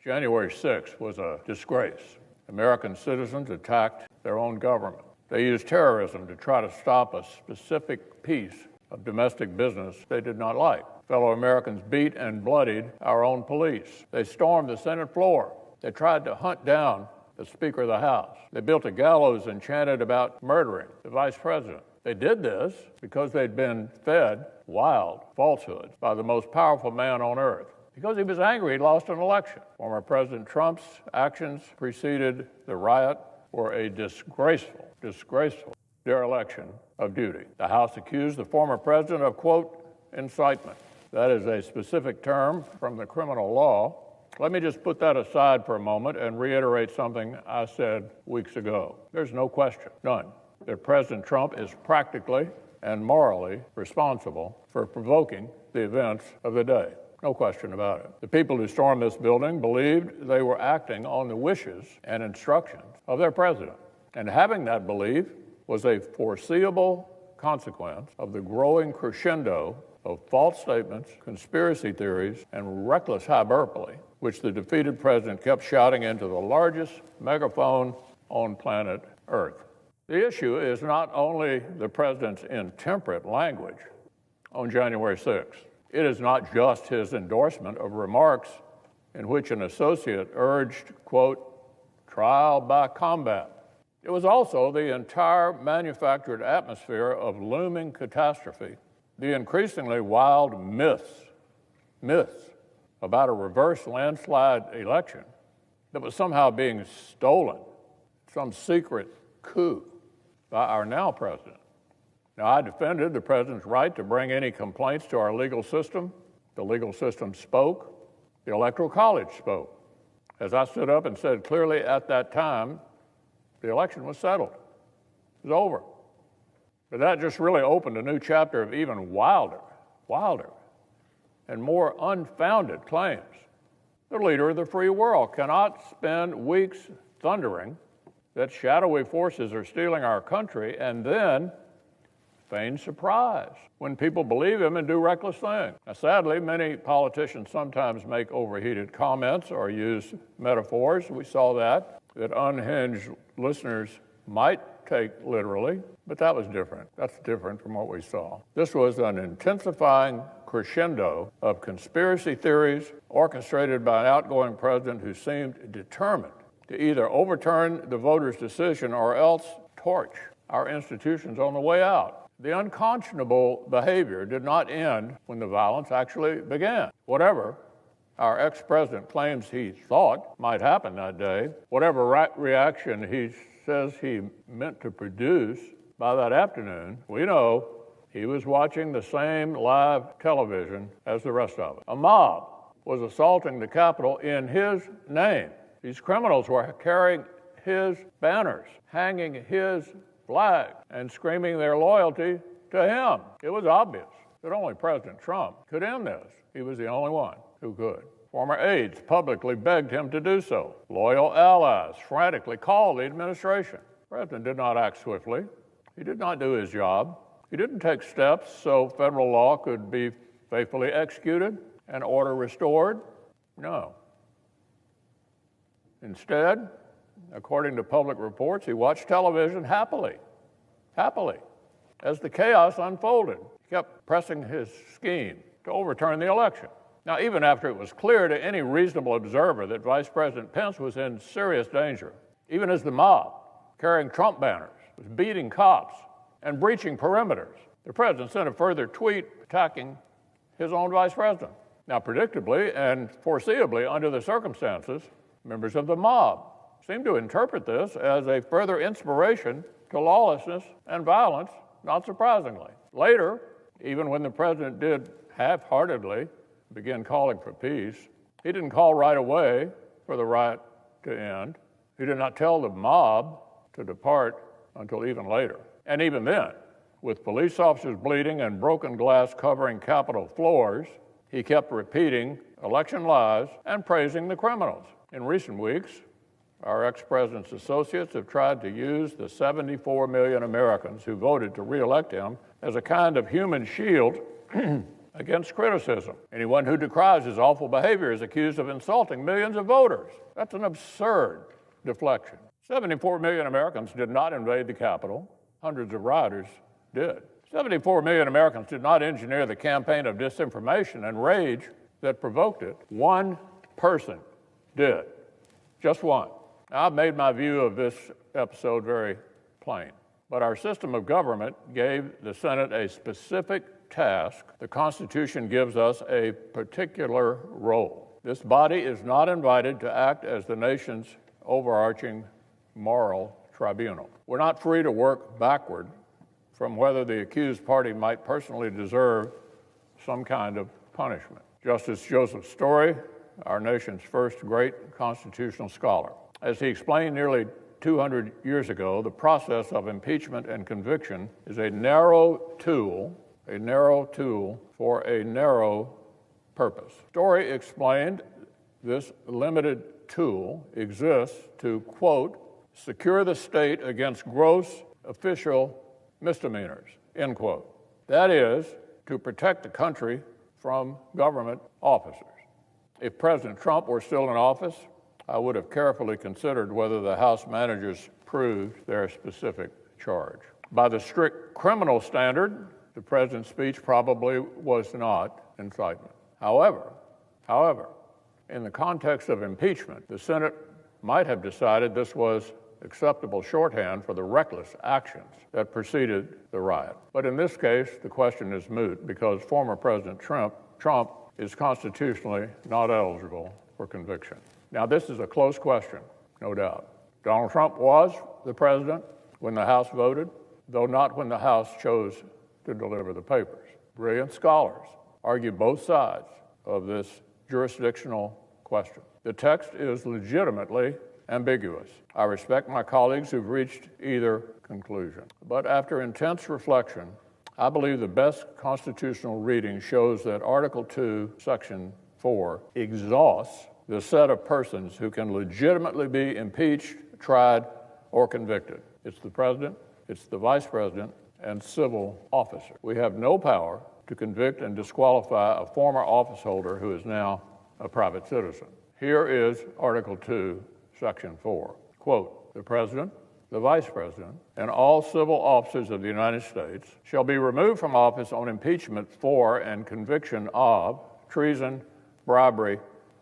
January 6th was a disgrace. American citizens attacked their own government. They used terrorism to try to stop a specific piece of domestic business they did not like. Fellow Americans beat and bloodied our own police. They stormed the Senate floor. They tried to hunt down the Speaker of the House. They built a gallows and chanted about murdering the Vice President. They did this because they'd been fed wild falsehoods by the most powerful man on earth. Because he was angry he'd lost an election. Former President Trump's actions preceded the riot were a disgraceful dereliction of duty. The House accused the former president of, quote, incitement. That is a specific term from the criminal law. Let me just put that aside for a moment and reiterate something I said weeks ago. There's no question, none, that President Trump is practically and morally responsible for provoking the events of the day. No question about it. The people who stormed this building believed they were acting on the wishes and instructions of their president. And having that belief was a foreseeable consequence of the growing crescendo of false statements, conspiracy theories, and reckless hyperbole, which the defeated president kept shouting into the largest megaphone on planet Earth. The issue is not only the president's intemperate language on January 6th. It is not just his endorsement of remarks in which an associate urged, quote, trial by combat. It was also the entire manufactured atmosphere of looming catastrophe, the increasingly wild myths about a reverse landslide election that was somehow being stolen, some secret coup by our now president. Now, I defended the president's right to bring any complaints to our legal system. The legal system spoke. The Electoral College spoke. As I stood up and said clearly at that time, the election was settled. It was over. But that just really opened a new chapter of even wilder, and more unfounded claims. The leader of the free world cannot spend weeks thundering that shadowy forces are stealing our country and then feign surprise when people believe him and do reckless things. Now, sadly, many politicians sometimes make overheated comments or use metaphors. We saw that unhinged listeners might take literally, but that was different. That's different from what we saw. This was an intensifying crescendo of conspiracy theories orchestrated by an outgoing president who seemed determined to either overturn the voters' decision or else torch our institutions on the way out. The unconscionable behavior did not end when the violence actually began. Whatever our ex-president claims he thought might happen that day, whatever reaction he says he meant to produce by that afternoon, we know he was watching the same live television as the rest of us. A mob was assaulting the Capitol in his name. These criminals were carrying his banners, hanging his flag, and screaming their loyalty to him. It was obvious that only President Trump could end this. He was the only one who could. Former aides publicly begged him to do so. Loyal allies frantically called the administration. The president did not act swiftly. He did not do his job. He didn't take steps so federal law could be faithfully executed and order restored. No. Instead, according to public reports, he watched television happily, as the chaos unfolded. He kept pressing his scheme to overturn the election. Now, even after it was clear to any reasonable observer that Vice President Pence was in serious danger, even as the mob, carrying Trump banners, was beating cops and breaching perimeters, the president sent a further tweet attacking his own vice president. Now, predictably and foreseeably under the circumstances, members of the mob seemed to interpret this as a further inspiration to lawlessness and violence, not surprisingly. Later, even when the president did half-heartedly begin calling for peace, he didn't call right away for the riot to end. He did not tell the mob to depart until even later. And even then, with police officers bleeding and broken glass covering Capitol floors, he kept repeating election lies and praising the criminals. In recent weeks, our ex-president's associates have tried to use the 74 million Americans who voted to re-elect him as a kind of human shield against criticism. Anyone who decries his awful behavior is accused of insulting millions of voters. That's an absurd deflection. 74 million Americans did not invade the Capitol. Hundreds of rioters did. 74 million Americans did not engineer the campaign of disinformation and rage that provoked it. One person did. Just one. Now, I've made my view of this episode very plain. But our system of government gave the Senate a specific task. The Constitution gives us a particular role. This body is not invited to act as the nation's overarching moral tribunal. We're not free to work backward from whether the accused party might personally deserve some kind of punishment. Justice Joseph Story, our nation's first great constitutional scholar, as he explained nearly 200 years ago, the process of impeachment and conviction is a narrow tool for a narrow purpose. Story explained this limited tool exists to, quote, secure the state against gross official misdemeanors, end quote. That is, to protect the country from government officers. If President Trump were still in office, I would have carefully considered whether the House managers proved their specific charge. By the strict criminal standard, the president's speech probably was not incitement. However, in the context of impeachment, the Senate might have decided this was acceptable shorthand for the reckless actions that preceded the riot. But in this case, the question is moot because former President Trump is constitutionally not eligible for conviction. Now, this is a close question, no doubt. Donald Trump was the president when the House voted, though not when the House chose to deliver the papers. Brilliant scholars argue both sides of this jurisdictional question. The text is legitimately ambiguous. I respect my colleagues who've reached either conclusion. But after intense reflection, I believe the best constitutional reading shows that Article 2, Section 4 exhausts the set of persons who can legitimately be impeached, tried, or convicted. It's the president, it's the vice president, and civil officers. We have no power to convict and disqualify a former office holder who is now a private citizen. Here is Article 2, Section 4. Quote, the president, the vice president, and all civil officers of the United States shall be removed from office on impeachment for and conviction of treason, bribery,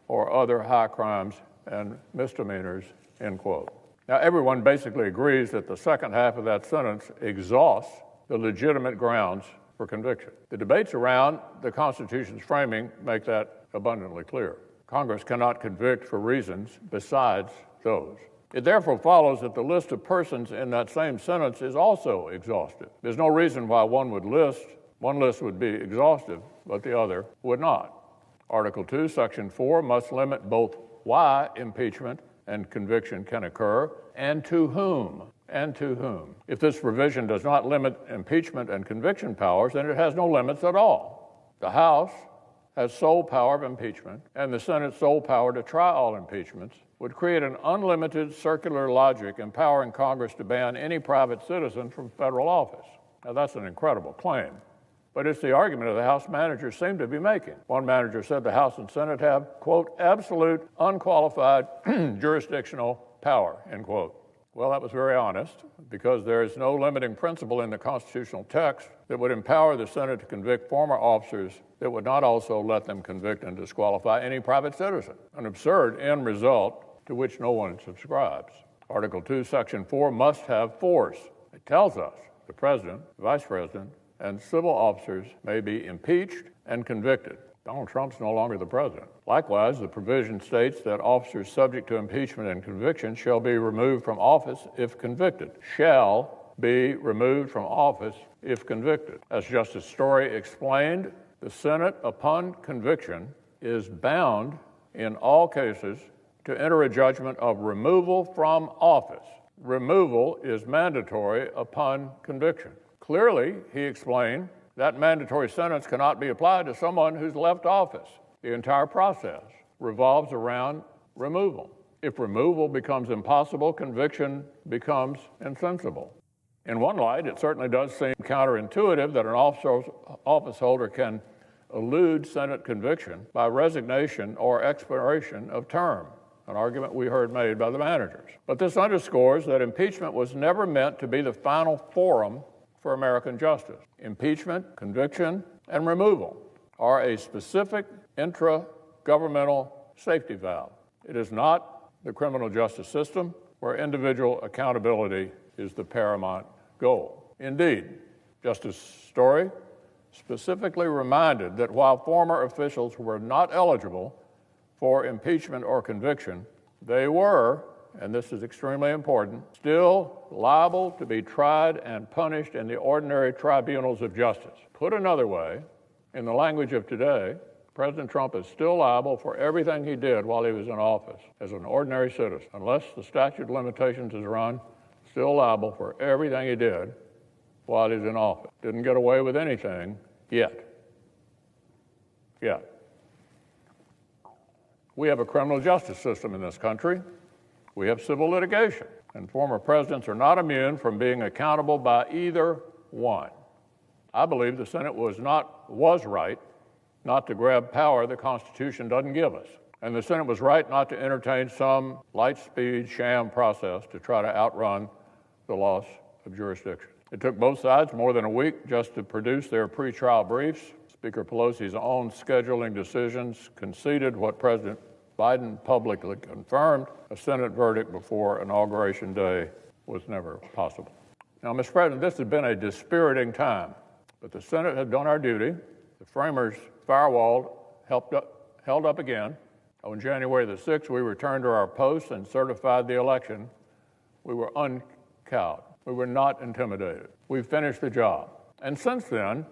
or other high crimes and misdemeanors, end quote. Now, everyone basically agrees that the second half of that sentence exhausts the legitimate grounds for conviction. The debates around the Constitution's framing make that abundantly clear. Congress cannot convict for reasons besides those. It therefore follows that the list of persons in that same sentence is also exhaustive. There's no reason why one list would be exhaustive, but the other would not. Article 2, Section 4 must limit both why impeachment and conviction can occur and to whom. If this provision does not limit impeachment and conviction powers, then it has no limits at all. The House has sole power of impeachment, and the Senate's sole power to try all impeachments would create an unlimited circular logic empowering Congress to ban any private citizen from federal office. Now, that's an incredible claim, but it's the argument that the House managers seem to be making. One manager said the House and Senate have, quote, absolute, unqualified jurisdictional power, end quote. Well, that was very honest, because there is no limiting principle in the constitutional text that would empower the Senate to convict former officers that would not also let them convict and disqualify any private citizen. An absurd end result to which no one subscribes. Article 2, Section 4 must have force. It tells us the president, the vice president, and civil officers may be impeached and convicted. Donald Trump's no longer the president. Likewise, the provision states that officers subject to impeachment and conviction shall be removed from office if convicted. Shall be removed from office if convicted. As Justice Story explained, the Senate, upon conviction, is bound in all cases to enter a judgment of removal from office. Removal is mandatory upon conviction. Clearly, he explained, that mandatory sentence cannot be applied to someone who's left office. The entire process revolves around removal. If removal becomes impossible, conviction becomes insensible. In one light, it certainly does seem counterintuitive that an office holder can elude Senate conviction by resignation or expiration of term, an argument we heard made by the managers. But this underscores that impeachment was never meant to be the final forum for American justice. Impeachment, conviction, and removal are a specific intra-governmental safety valve. It is not the criminal justice system where individual accountability is the paramount goal. Indeed, Justice Story specifically reminded that while former officials were not eligible for impeachment or conviction, they were, and this is extremely important, still liable to be tried and punished in the ordinary tribunals of justice. Put another way, in the language of today, President Trump is still liable for everything he did while he was in office as an ordinary citizen. Unless the statute of limitations is run, still liable for everything he did while he's in office. Didn't get away with anything yet. We have a criminal justice system in this country. We have civil litigation, and former presidents are not immune from being accountable by either one. I believe the Senate was right not to grab power the Constitution doesn't give us. And the Senate was right not to entertain some light-speed sham process to try to outrun the loss of jurisdiction. It took both sides more than a week just to produce their pretrial briefs. Speaker Pelosi's own scheduling decisions conceded what President Biden publicly confirmed: a Senate verdict before Inauguration Day was never possible. Now, Mr. President, this has been a dispiriting time, but the Senate has done our duty. The framers' firewall held up again. On January the 6th, we returned to our posts and certified the election. We were uncowed. We were not intimidated. We finished the job. And since then,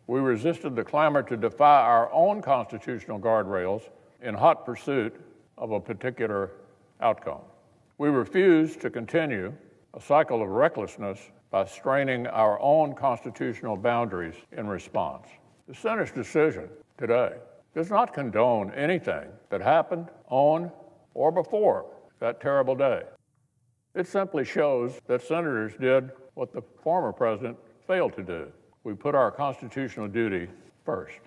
we resisted the clamor to defy our own constitutional guardrails in hot pursuit of a particular outcome. We refused to continue a cycle of recklessness by straining our own constitutional boundaries in response. The Senate's decision today does not condone anything that happened on or before that terrible day. It simply shows that senators did what the former president failed to do. We put our constitutional duty first.